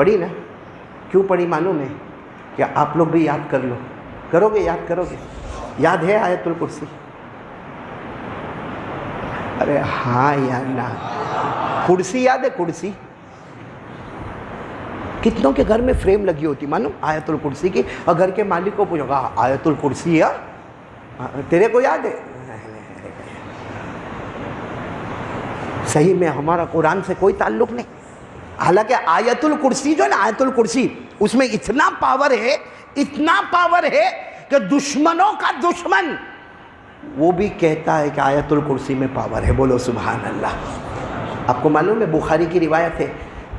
پڑھی نا؟ کیوں پڑھی معلوم ہے؟ کہ آپ لوگ بھی یاد کر لو. کرو گے؟ یاد کرو گے؟ یاد ہے آیت الکرسی؟ ارے ہاں یا نا. کرسی یاد ہے؟ کرسی کتنوں کے گھر میں فریم لگی ہوتی معلوم آیت الکرسی کی، اور گھر کے مالک کو پوچھو گا آیت الکرسی ہے تیرے کو یاد ہے؟ صحیح میں ہمارا قرآن سے کوئی تعلق نہیں. حالانکہ آیت الکرسی جو ہے نا، آیت الکرسی اس میں اتنا پاور ہے، اتنا پاور ہے کہ دشمنوں کا دشمن وہ بھی کہتا ہے کہ آیت الکرسی میں پاور ہے. بولو سبحان اللہ. آپ کو معلوم ہے بخاری کی روایت ہے،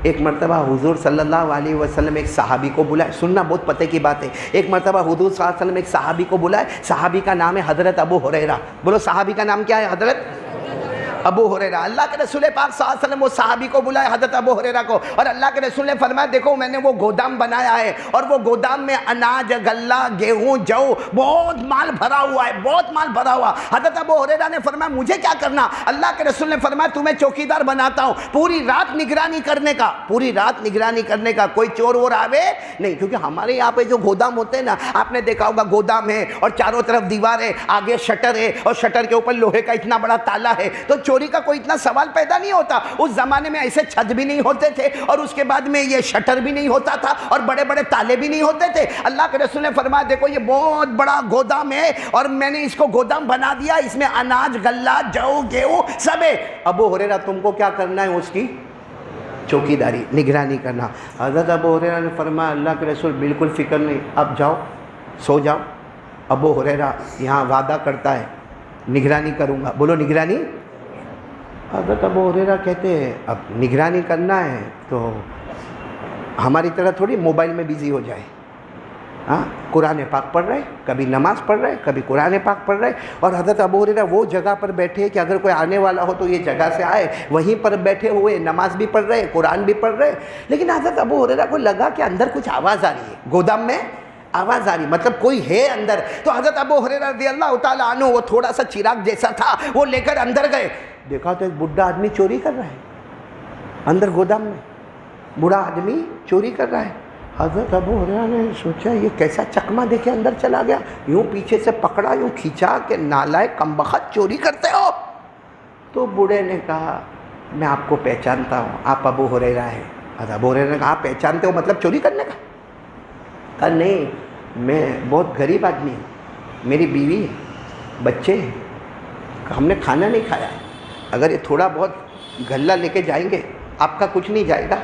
ایک مرتبہ حضور صلی اللہ علیہ وسلم ایک صحابی کو بلائے. سننا بہت پتہ کی بات ہے. ایک مرتبہ حضور صلی اللہ علیہ وسلم ایک صحابی کو بلائے. صحابی کا نام ہے حضرت ابو ہریرہ. بولو صحابی کا نام کیا ہے؟ حضرت ابو ہریرہ. اللہ کے رسول پاک صلی اللہ علیہ وسلم وہ صحابی کو بلائے حضرت ابو ہریرہ کو، اور اللہ کے رسول نے فرمایا دیکھو میں نے وہ گودام بنایا ہے، اور وہ گودام میں اناج، غلہ، گیہوں، جو بہت مال بھرا ہوا ہے، بہت مال بھرا ہوا. حضرت ابو ہریرہ نے فرمایا مجھے کیا کرنا؟ اللہ کے رسول نے فرمایا تمہیں چوکیدار بناتا ہوں، پوری رات نگرانی کرنے کا، پوری رات نگرانی کرنے کا، کوئی چور وور آوے نہیں. کیونکہ ہمارے یہاں پہ جو گودام ہوتے ہیں نا، آپ نے دیکھا ہوگا گودام ہے اور چاروں طرف دیوار ہے، آگے شٹر ہے، اور شٹر کے اوپر لوہے کا اتنا بڑا تالا ہے، تو چوری کا کوئی اتنا سوال پیدا نہیں ہوتا. اس زمانے میں ایسے چھت بھی نہیں ہوتے تھے، اور اس کے بعد میں یہ شٹر بھی نہیں ہوتا تھا، اور بڑے بڑے تالے بھی نہیں ہوتے تھے. اللہ کے رسول نے فرمایا دیکھو یہ بہت بڑا گودام ہے، اور میں نے اس کو گودام بنا دیا، اس میں اناج، غلہ، جو، گیہوں سب ہے. ابو ہریرہ تم کو کیا کرنا ہے؟ اس کی چوکیداری، نگرانی کرنا. حضرت ابو ہریرہ نے فرمایا اللہ کے رسول بالکل فکر نہیں، اب جاؤ سو جاؤ. ابو ہریرہ یہاں وعدہ کرتا ہے نگرانی کروں گا. بولو نگرانی. حضرت ابو ہریرہ کہتے ہیں اب نگرانی کرنا ہے تو ہماری طرح تھوڑی موبائل میں بیزی ہو جائے. ہاں قرآن پاک پڑھ رہے، کبھی نماز پڑھ رہے، کبھی قرآن پاک پڑھ رہے. اور حضرت ابو ہریرہ وہ جگہ پر بیٹھے کہ اگر کوئی آنے والا ہو تو یہ جگہ سے آئے، وہیں پر بیٹھے ہوئے نماز بھی پڑھ رہے، قرآن بھی پڑھ رہے. لیکن حضرت ابو ہریرہ کو لگا کہ اندر کچھ آواز آ رہی ہے، گودام میں آواز آ رہی، مطلب کوئی ہے اندر. تو حضرت ابو ہریرہ رضی اللہ تعالیٰ عنہ وہ تھوڑا سا چراغ جیسا تھا وہ لے کر اندر گئے. دیکھا تو ایک بڈھا آدمی چوری کر رہا ہے اندر گودام میں، بوڑھا آدمی چوری کر رہا ہے. حضرت ابو ہریرہ نے سوچا یہ کیسا چکما دے کے اندر چلا گیا، یوں پیچھے سے پکڑا، یوں کھینچا کہ نالائق کمبخت چوری کرتے ہو. تو بوڑھے نے کہا میں آپ کو پہچانتا ہوں، آپ ابو ہریرہ ہیں. حضرت ابو ہریرہ نے کہا آپ پہچانتے ہو مطلب چوری کرنے کا؟ کہا نہیں میں بہت غریب آدمی ہوں، میری بیوی ہے، بچے ہیں، ہم نے کھانا نہیں کھایا. اگر یہ تھوڑا بہت غلہ لے کے جائیں گے آپ کا کچھ نہیں جائے گا،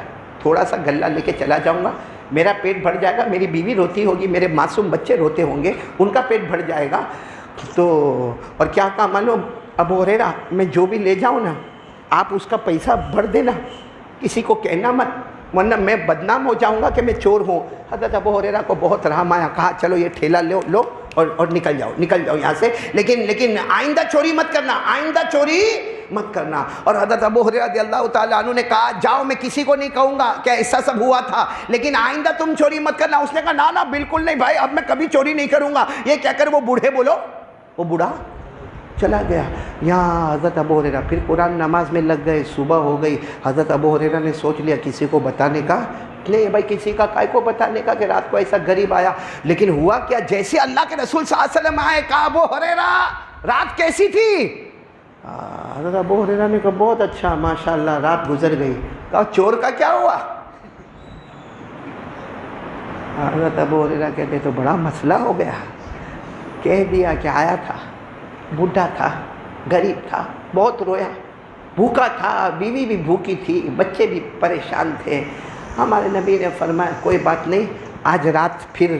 تھوڑا سا غلہ لے کے چلا جاؤں گا، میرا پیٹ بھر جائے گا، میری بیوی روتی ہوگی، میرے معصوم بچے روتے ہوں گے، ان کا پیٹ بھر جائے گا. تو اور کیا کہا معلوم ابو ہریرہ میں جو بھی لے جاؤں نا آپ اس کا پیسہ بھر دینا، کسی کو کہنا مت ورنہ میں بدنام ہو جاؤں گا کہ میں چور ہوں. حضرت ابو ہریرہ کو بہت رحم آیا، کہا چلو یہ ٹھیلا لو اور نکل جاؤ یہاں سے، لیکن آئندہ چوری مت کرنا، آئندہ چوری مت کرنا. اور حضرت ابو ہریرہ رضی اللہ تعالیٰ عنہ نے کہا جاؤ میں کسی کو نہیں کہوں گا کہ ایسا سب ہوا تھا، لیکن آئندہ تم چوری مت کرنا. اس نے کہا نا بالکل نہیں بھائی، اب میں کبھی چوری نہیں کروں گا. یہ کہہ کر وہ بوڑھا چلا گیا. یہاں حضرت ابو ہریرہ پھر قرآن نماز میں لگ گئے. صبح ہو گئی. حضرت ابو ہریرہ نے سوچ لیا کسی کو بتانے کا نہیں بھائی، کسی کا کائے کو بتانے کا کہ رات کو ایسا غریب آیا. لیکن ہوا کیا، جیسے اللہ کے رسول صلی اللہ علیہ وسلم آئے کہا ابو ہریرہ رات کیسی تھی؟ حضرت ابو ہریرہ نے کہا بہت اچھا ماشاءاللہ رات گزر گئی. کہا چور کا کیا ہوا؟ حضرت ابو ہریرہ کہتے تو بڑا مسئلہ ہو گیا. کہہ دیا کہ آیا تھا، بوڑھا تھا، غریب تھا، بہت رویا، بھوکا تھا، بیوی بھی بھوکی تھی، بچے بھی پریشان تھے. ہمارے نبی نے فرمایا کوئی بات نہیں، آج رات پھر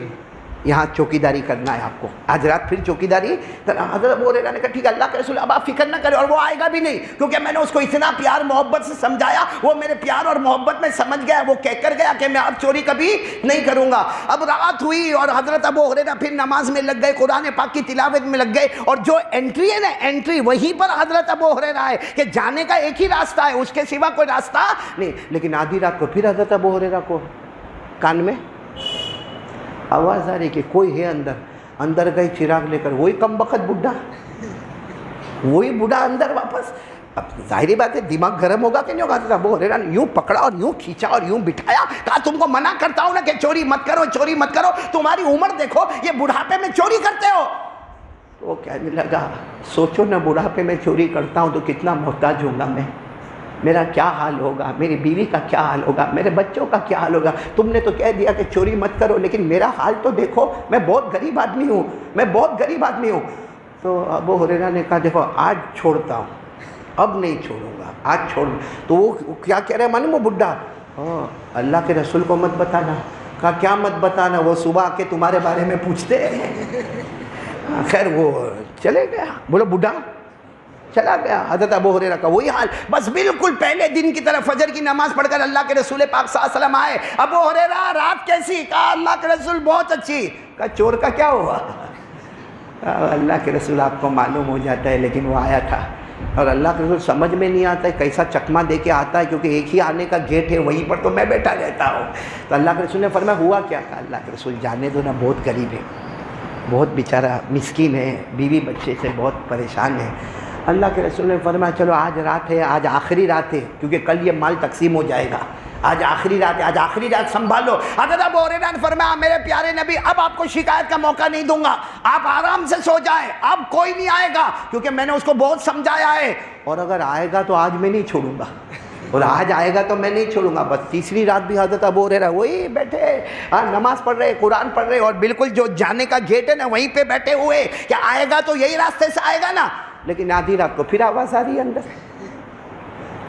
یہاں چوکیداری کرنا ہے آپ کو، آج رات پھر چوکیداری. حضرت ابو ہریرہ نے کہا ٹھیک ہے اللہ کے رسول اب آپ فکر نہ کریں، اور وہ آئے گا بھی نہیں کیونکہ میں نے اس کو اتنا پیار محبت سے سمجھایا، وہ میرے پیار اور محبت میں سمجھ گیا، وہ کہہ کر گیا کہ میں اب چوری کبھی نہیں کروں گا. اب رات ہوئی اور حضرت ابو ہریرہ پھر نماز میں لگ گئے، قرآن پاک کی تلاوت میں لگ گئے. اور جو انٹری ہے نا انٹری، وہیں پر حضرت ابو ہریرہ ہے کہ جانے کا ایک ہی راستہ ہے، اس کے سوا کوئی راستہ نہیں. لیکن آدھی رات کو پھر حضرت ابو ہریرہ کو کان میں آواز آ رہی کہ کوئی ہے اندر گئے چراغ لے کر، وہی کم بخت بوڑھا اندر واپس. اب ظاہری بات ہے دماغ گرم ہوگا کہ نہیں ہوگا. حضرت ابو ہریرہ نے یوں پکڑا اور یوں کھینچا اور یوں بٹھایا, کہا تم کو منع کرتا ہوں نا کہ چوری مت کرو, چوری مت کرو, تمہاری عمر دیکھو, یہ بڑھاپے میں چوری کرتے ہو. تو وہ کہنے لگا سوچو نا, بڑھاپے میں چوری کرتا ہوں تو کتنا محتاج ہوں گا میں, میرا کیا حال ہوگا, میری بیوی کا کیا حال ہوگا, میرے بچوں کا کیا حال ہوگا. تم نے تو کہہ دیا کہ چوری مت کرو, لیکن میرا حال تو دیکھو, میں بہت غریب آدمی ہوں, میں بہت غریب آدمی ہوں. تو ابو ہریرہ نے کہا دیکھو آج چھوڑتا ہوں, اب نہیں چھوڑوں گا, آج چھوڑ. تو وہ کیا کہہ رہے ہیں معلوم, وہ بڈھا, اللہ کے رسول کو مت بتانا. کہا کیا مت بتانا, وہ صبح آ کے تمہارے بارے میں پوچھتے ہیں. خیر وہ چلے گیا, بولو بڈھا چلا گیا. حضرت ابو ہریرہ کا وہی حال, بس بالکل پہلے دن کی طرف فجر کی نماز پڑھ کر اللہ کے رسول پاک صلی اللہ علیہ وسلم آئے. ابو ہریرہ رات کیسی؟ کہا اللہ کے رسول بہت اچھی. کہا چور کا کیا ہوا؟ اللہ کے رسول آپ کو معلوم ہو جاتا ہے, لیکن وہ آیا تھا اور اللہ کے رسول سمجھ میں نہیں آتا ہے کیسا چکمہ دے کے آتا ہے, کیونکہ ایک ہی آنے کا گیٹ ہے, وہیں پر تو میں بیٹھا رہتا ہوں. تو اللہ کے رسول نے فرمایا ہوا کیا؟ کہا اللہ کے رسول جانے دو نا, بہت غریب ہے, بہت بیچارہ مسکین ہے, بیوی بچے سے بہت پریشان ہے. اللہ کے رسول نے فرمایا چلو آج رات ہے, آج آخری رات ہے, کیونکہ کل یہ مال تقسیم ہو جائے گا, آج آخری رات ہے, آج آخری رات سنبھالو. حضرت ابو ہریرہ نے فرمایا میرے پیارے نبی اب آپ کو شکایت کا موقع نہیں دوں گا, آپ آرام سے سو جائیں, اب کوئی نہیں آئے گا, کیونکہ میں نے اس کو بہت سمجھایا ہے, اور اگر آئے گا تو آج میں نہیں چھوڑوں گا, اور آج آئے گا تو میں نہیں چھوڑوں گا. بس تیسری رات بھی حضرت ابو ہریرہ وہی بیٹھے, نماز پڑھ رہے, قرآن پڑھ رہے, اور بالکل جو جانے کا گیٹ ہے نا وہیں پہ بیٹھے ہوئے کہ آئے گا تو یہی راستے سے آئے گا نا. لیکن آدھی رات کو پھر آواز آ رہی ہے اندر.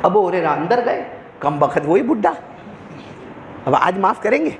ابو ہریرہ اندر گئے, کم بخت وہی بڈھا. اب آج معاف کریں گے؟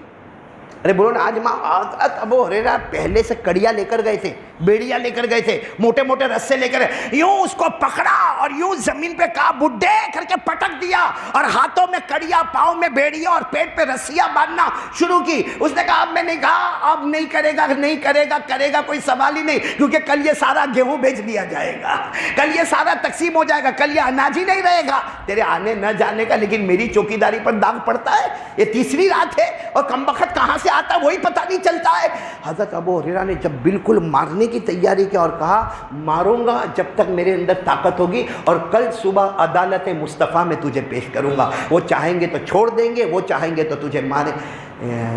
ارے بولو نا آج معاف. حضرت ابو ہریرہ پہلے سے کڑیاں لے کر گئے تھے, بیڑیاں لے کر گئے تھے, موٹے موٹے رسے لے کر, یوں اس کو پکڑا اور یوں زمین پہ کہا بڈھے کر کے پٹک دیا, اور ہاتھوں میں کڑیاں, پاؤں میں بیڑیاں, اور پیٹ پہ رسیاں باندھنا شروع کی. اس نے کہا اب میں نہیں, کہا اب نہیں کرے گا, نہیں کرے گا, کرے گا کوئی سوال ہی نہیں, کیونکہ کل یہ سارا گیہوں بیچ دیا جائے گا, کل یہ سارا تقسیم ہو جائے گا, کل یہ اناج ہی نہیں رہے گا تیرے آنے نہ جانے کا, لیکن میری چوکیداری پر داغ پڑتا ہے. یہ تیسری رات ہے اور کم بخت کہاں سے آتا ہے وہی پتہ نہیں چلتا ہے. حضرت ابو ہریرہ نے جب بالکل مارنے کی تیاری کی اور کہا ماروں گا جب تک میرے اندر طاقت ہوگی, اور کل صبح عدالت مصطفیٰ میں تجھے پیش کروں گا, وہ چاہیں گے تو چھوڑ دیں گے, وہ چاہیں گے تو تجھے ماریں.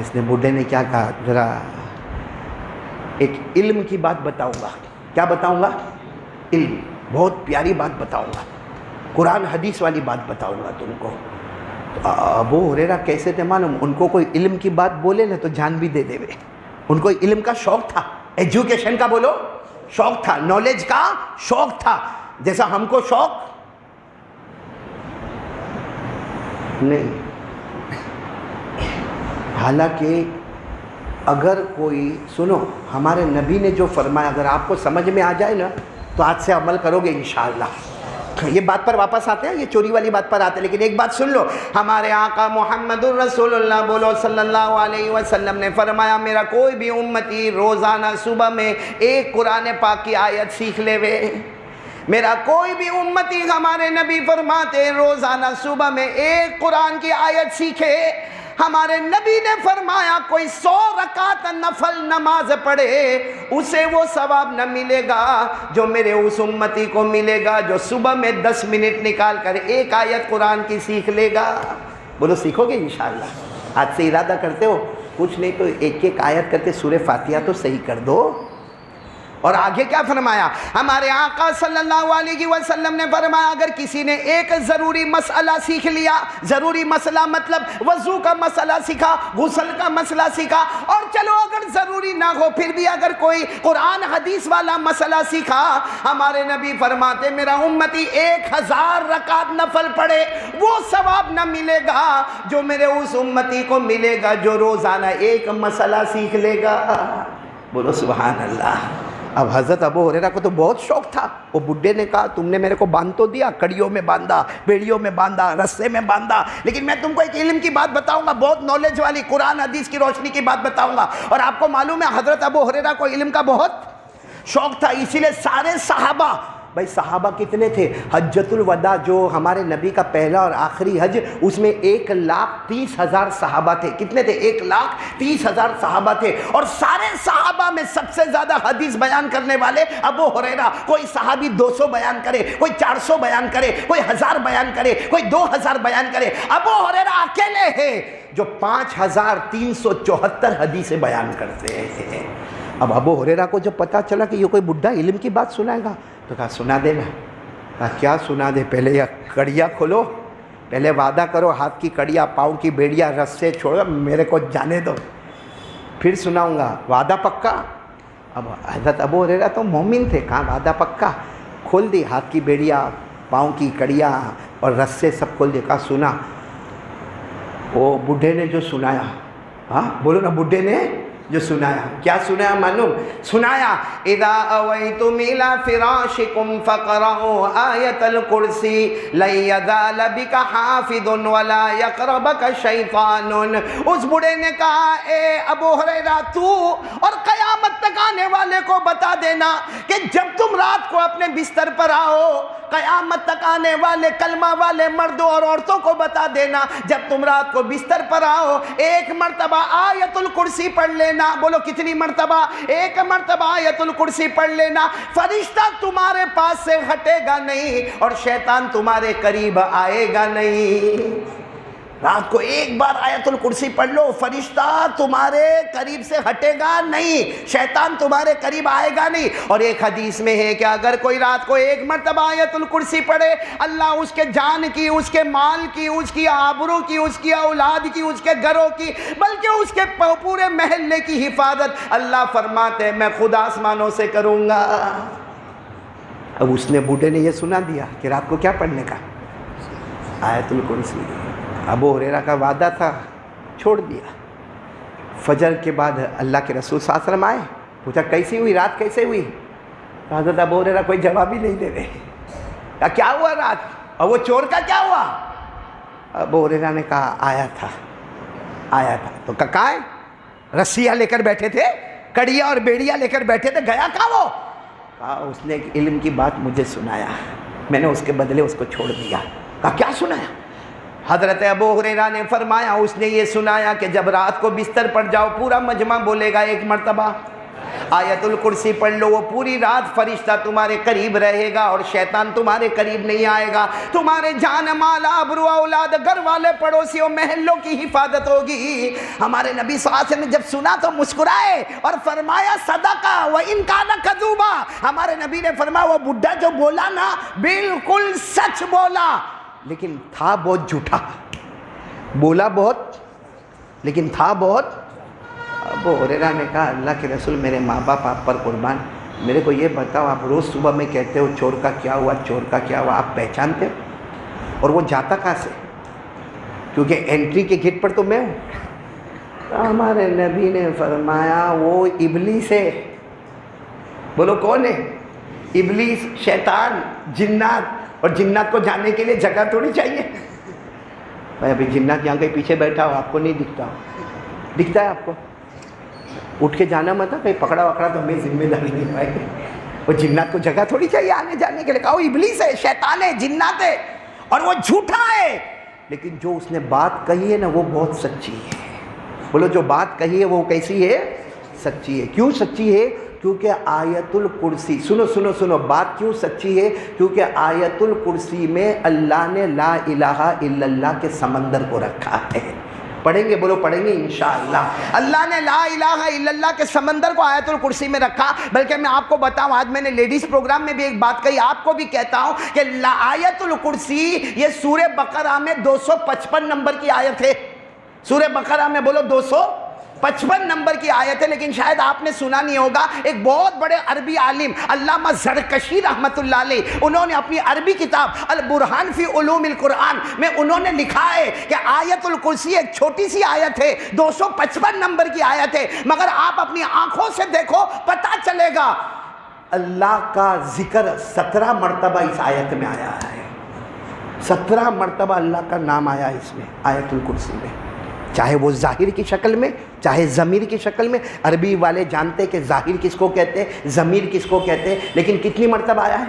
اس نے بڈھے نے کیا کہا, ذرا ایک علم کی بات بتاؤں گا. کیا بتاؤں گا؟ علم, بہت پیاری بات بتاؤں گا, قرآن حدیث والی بات بتاؤں گا تم کو. ابو ہریرہ کیسے تھے معلوم, ان کو کوئی علم کی بات بولے نا تو جان بھی دے دے. ان کو علم کا شوق تھا, ایجوکیشن کا بولو شوق تھا, نالج کا شوق تھا, جیسا ہم کو شوق نہیں. حالانکہ اگر کوئی سنو, ہمارے نبی نے جو فرمایا اگر آپ کو سمجھ میں آ جائے نا تو آج سے عمل کرو گے انشاءاللہ. یہ بات پر واپس آتے ہیں, یہ چوری والی بات پر آتے ہیں, لیکن ایک بات سن لو, ہمارے آقا محمد الرسول اللہ بولو صلی اللہ علیہ وسلم نے فرمایا میرا کوئی بھی امتی روزانہ صبح میں ایک قرآن پاک کی آیت سیکھ لے وے. میرا کوئی بھی امتی, ہمارے نبی فرماتے روزانہ صبح میں ایک قرآن کی آیت سیکھے. ہمارے نبی نے فرمایا کوئی 100 رکعت نفل نماز پڑھے اسے وہ ثواب نہ ملے گا جو میرے اس امتی کو ملے گا جو صبح میں 10 منٹ نکال کر ایک آیت قرآن کی سیکھ لے گا. بولو سیکھو گے انشاءاللہ؟ آج سے ارادہ کرتے ہو, کچھ نہیں تو ایک ایک آیت کرتے سورہ فاتحہ تو صحیح کر دو. اور آگے کیا فرمایا ہمارے آقا صلی اللہ علیہ وسلم نے فرمایا اگر کسی نے ایک ضروری مسئلہ سیکھ لیا, ضروری مسئلہ مطلب وضو کا مسئلہ سیکھا, غسل کا مسئلہ سیکھا, اور چلو اگر ضروری نہ ہو پھر بھی اگر کوئی قرآن حدیث والا مسئلہ سیکھا, ہمارے نبی فرماتے میرا امتی 1000 رکعت نفل پڑھے وہ ثواب نہ ملے گا جو میرے اس امتی کو ملے گا جو روزانہ ایک مسئلہ سیکھ لے گا. بولو سبحان اللہ. اب حضرت ابو ہریرہ کو تو بہت شوق تھا. وہ بڈھے نے کہا تم نے میرے کو باندھ تو دیا, کڑیوں میں باندھا, بیڑیوں میں باندھا, رسے میں باندھا, لیکن میں تم کو ایک علم کی بات بتاؤں گا, بہت نالج والی, قرآن حدیث کی روشنی کی بات بتاؤں گا. اور آپ کو معلوم ہے حضرت ابو ہریرہ کو علم کا بہت شوق تھا, اسی لیے سارے صحابہ بھائی صحابہ کتنے تھے؟ حجۃ الوداع جو ہمارے نبی کا پہلا اور آخری حج، اس میں 1,30,000 صحابہ تھے۔ کتنے تھے؟ 1,30,000 صحابہ تھے، اور سارے صحابہ میں سب سے زیادہ حدیث بیان کرنے والے ابو ہریرہ۔ کوئی صحابی 200 بیان کرے، کوئی 400 بیان کرے، کوئی 1000 بیان کرے، کوئی 2000 بیان کرے، ابو ہریرہ اکیلے ہیں جو 5374 حدیثیں بیان کرتے ہیں۔ اب ابو ہریرہ کو جب پتا چلا کہ یہ کوئی بڈھا علم کی بات سنائے گا تو کہا سنا دے نا۔ کہا کیا سنا دے؟ پہلے یہ کڑیاں کھولو، پہلے وعدہ کرو، ہاتھ کی کڑیاں، پاؤں کی بیڑیاں رسے چھوڑو، میرے کو جانے دو، پھر سناؤں گا۔ وعدہ پکا؟ اب حضرت ابو ہریرہ تو مومن تھے، کہاں وعدہ پکا؟ کھول دی ہاتھ کی بیڑیاں، پاؤں کی کڑیاں اور رسے سب کھول دی۔ کہا سنا۔ وہ بڈھے نے جو سنایا، ہاں بولو نا، بڈھے نے جو سنایا، کیا سنایا معلوم؟ سنایا اذا اویتم الى فراشکم فقرؤوا آیۃ الکرسی لن یزال بک حافظ ولا یقربک شیطان۔ اس بڑے نے کہا اے ابو ہریرہ تو اور قیامت تک آنے والے کو بتا دینا کہ جب تم رات کو اپنے بستر پر آؤ، قیامت تک آنے والے کلمہ والے مردوں اور عورتوں کو بتا دینا، جب تم رات کو بستر پر آؤ ایک مرتبہ آیت الکرسی پڑھ لینا۔ بولو کتنی مرتبہ؟ ایک مرتبہ آیت الکرسی پڑھ لینا، فرشتہ تمہارے پاس سے ہٹے گا نہیں اور شیطان تمہارے قریب آئے گا نہیں۔ رات کو ایک بار آیت الکرسی پڑھ لو، فرشتہ تمہارے قریب سے ہٹے گا نہیں، شیطان تمہارے قریب آئے گا نہیں۔ اور ایک حدیث میں ہے کہ اگر کوئی رات کو ایک مرتبہ آیت الکرسی پڑھے، اللہ اس کے جان کی، اس کے مال کی، اس کی آبرو کی، اس کی اولاد کی، اس کے گھروں کی، بلکہ اس کے پورے محلے کی حفاظت اللہ فرماتے ہیں میں خود آسمانوں سے کروں گا۔ اب اس نے بوڑھے نے یہ سنا دیا کہ رات کو کیا پڑھنے کا؟ آیت الکرسی۔ ابو ہریرہ کا وعدہ تھا، چھوڑ دیا۔ فجر کے بعد اللہ کے رسول صلی اللہ علیہ وسلم آئے، پوچھا کیسی ہوئی رات، کیسے ہوئی؟ حضرت ابو ہریرہ کوئی جواب ہی نہیں دے رہے۔ کہا کیا ہوا رات؟ اور وہ چور کا کیا ہوا؟ ابو ہریرہ نے کہا آیا تھا۔ تو کہاں ہے؟ رسیاں لے کر بیٹھے تھے، کڑیاں اور بیڑیاں لے کر بیٹھے تھے، گیا کہاں وہ؟ کہا اس نے ایک علم کی بات مجھے سنایا، میں نے اس کے بدلے اس کو چھوڑ دیا۔ کہا کیا سنایا؟ حضرت ابو ہریرہ نے فرمایا اس نے یہ سنایا کہ جب رات کو بستر پر جاؤ، پورا مجمع بولے گا ایک مرتبہ آیت الکرسی پڑھ لو، وہ پوری رات فرشتہ تمہارے قریب رہے گا اور شیطان تمہارے قریب نہیں آئے گا، تمہارے جان مال آبرو اولاد گھر والے پڑوسیوں محلوں کی حفاظت ہوگی۔ ہمارے نبی صلی اللہ علیہ وسلم نے جب سنا تو مسکرائے اور فرمایا صدقہ وَإِن كَانَ كَذُوبًا۔ ہمارے نبی نے فرمایا وہ بڈھا جو بولا نا بالکل سچ بولا، لیکن تھا بہت جھوٹا، بولا بہت لیکن تھا بہت۔ ابو ہریرہ نے کہا اللہ کے رسول میرے ماں باپ آپ پر قربان، میرے کو یہ بتاؤ آپ روز صبح میں کہتے ہو چور کا کیا ہوا، چور کا کیا ہوا، آپ پہچانتے ہو؟ اور وہ جاتا کہاں سے؟ کیونکہ انٹری کے گیٹ پر تو میں ہوں۔ ہمارے نبی نے فرمایا وہ ابلیس ہے۔ بولو کون ہے؟ ابلیس، شیطان، جنات۔ اور جنات کو جانے کے لیے جگہ تھوڑی چاہیے بھائی، ابھی جنات یہاں کہیں پیچھے بیٹھا ہو، آپ کو نہیں دکھتا ہو، دکھتا ہے آپ کو؟ اٹھ کے جانا مت، کہیں پکڑا وکڑا تو ہمیں ذمہ داری نہیں بھائی۔ وہ جنات کو جگہ تھوڑی چاہیے آنے جانے کے لیے، کہا وہ ابلیس ہے، شیطان ہے، جنات ہے اور وہ جھوٹا ہے۔ لیکن جو اس نے بات کہی ہے نا وہ بہت سچی ہے۔ بولو جو بات کہی ہے وہ کیسی ہے؟ سچی ہے۔ کیوں سچی ہے؟ کیونکہ آیت الکرسی، سنو بات کیوں سچی ہے؟ کیونکہ آیت الکرسی میں اللہ نے لا الہ الا اللہ کے سمندر کو رکھا ہے۔ پڑھیں گے؟ بولو پڑھیں گے انشاءاللہ۔ اللہ نے لا الہ الا اللہ کے سمندر کو آیت الکرسی میں رکھا۔ بلکہ میں آپ کو بتاؤں، آج میں نے لیڈیز پروگرام میں بھی ایک بات کہی، آپ کو بھی کہتا ہوں کہ آیت الکرسی یہ سورہ بقرہ میں 255 نمبر کی آیت ہے۔ سورہ بقرہ میں بولو 255 نمبر کی آیت ہے۔ لیکن شاید آپ نے سنا نہیں ہوگا، ایک بہت بڑے عربی عالم علامہ زرکشی رحمۃ اللہ علیہ، انہوں نے اپنی عربی کتاب البرہان فی علوم القرآن میں انہوں نے لکھا ہے کہ آیت الکرسی ایک چھوٹی سی آیت ہے، 255 نمبر کی آیت ہے، مگر آپ اپنی آنکھوں سے دیکھو پتہ چلے گا اللہ کا ذکر 17 مرتبہ اس آیت میں آیا ہے۔ 17 مرتبہ اللہ کا نام آیا اس میں، آیت الکرسی میں، چاہے وہ ظاہر کی شکل میں چاہے ضمیر کی شکل میں۔ عربی والے جانتے کہ ظاہر کس کو کہتے ہیں، ضمیر کس کو کہتے ہیں، لیکن کتنی مرتبہ آیا ہے؟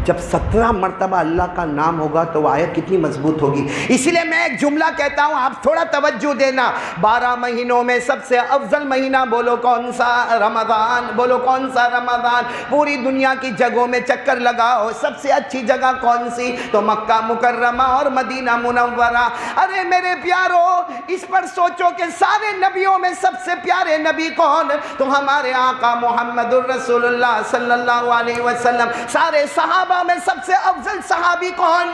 جب 17 مرتبہ اللہ کا نام ہوگا تو وہ آیت کتنی مضبوط ہوگی. اس لیے میں ایک جملہ کہتا ہوں, آپ تھوڑا توجہ دینا. 12 مہینوں میں سب سے افضل مہینہ بولو کون سا؟ رمضان. بولو کون سا؟ رمضان. پوری دنیا کی جگہوں میں چکر لگاؤ, سب سے اچھی جگہ کون سی؟ تو مکہ مکرمہ اور مدینہ منورہ. ارے میرے پیارو, اس پر سوچو کہ سارے نبیوں میں سب سے پیارے نبی کون؟ تو ہمارے آقا محمد الرسول اللہ صلی اللہ علیہ وسلم. سارے صحابہ میں سب سے افضل صحابی کون؟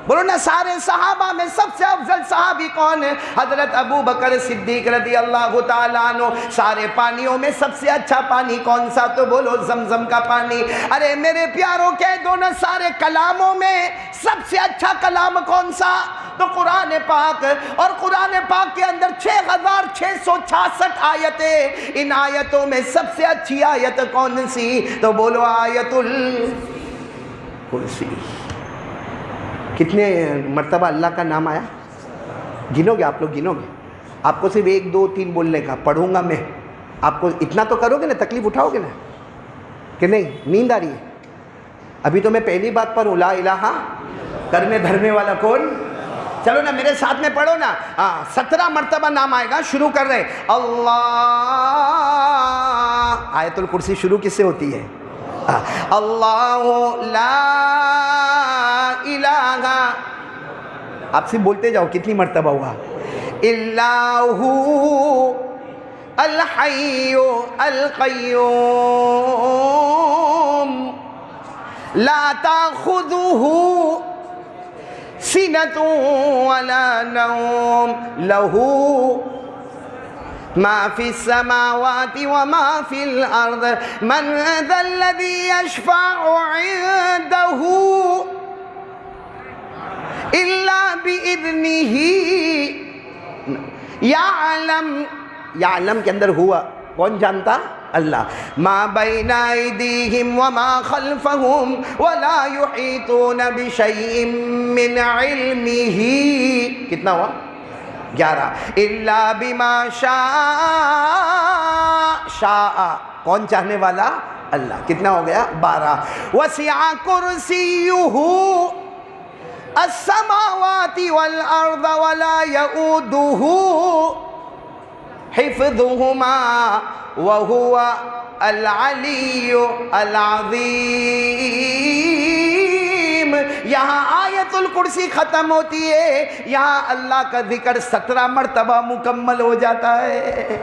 بولو نا, سارے صحابہ میں سب سے افضل صحابی کون ہے؟ حضرت ابو بکر صدیق رضی اللہ تعالیٰ عنہ. سارے پانیوں میں سب سے اچھا پانی کون سا؟ تو بولو زمزم کا پانی. ارے میرے پیاروں کہہ دو نا, سارے کلاموں میں سب سے اچھا کلام کون سا؟ تو قرآن پاک. اور قرآن پاک کے اندر 6666 آیتیں. ان آیتوں میں سب سے اچھی آیت کون سی؟ تو بولو آیت الکرسی. کتنے مرتبہ اللہ کا نام آیا؟ گنو گے آپ لوگ؟ گنو گے؟ آپ کو صرف 1 2 3 بولنے کا. پڑھوں گا میں, آپ کو اتنا تو کرو گے نا, تکلیف اٹھاؤ گے نا کہ نہیں؟ نیند آ رہی ہے؟ ابھی تو میں پہلی بات پر لا الہ کرنے دھرنے والا کون؟ چلو نا میرے ساتھ میں پڑھو نا. 17 مرتبہ نام آئے گا. شروع کر رہے اللہ. آیت الکرسی شروع کس سے ہوتی ہے؟ اللہ لا الہ. آپ سے بولتے جاؤ کتنی مرتبہ ہوا. اللہ الحی القیوم لا تأخذہ سنة ولا نوم لہ ما فی السماوات وما فی الارض من ذا الذی یشفع عنده الا باذنہ. یعلم کے اندر ہوا کون جانتا؟ اللہ. ما بین ایدیہم وما خلفہم ولا یحیطون بشیء من علمہ. کتنا ہوا؟ 11. الا بما شاء. کون چاہنے والا؟ اللہ. کتنا ہو گیا؟ 12. وسع کرسیہ السماوات والارض ولا یؤودہ حفظہما وہو العلی العظیم. یہاں آیت الکرسی ختم ہوتی ہے, یہاں اللہ کا ذکر 17 مرتبہ مکمل ہو جاتا ہے.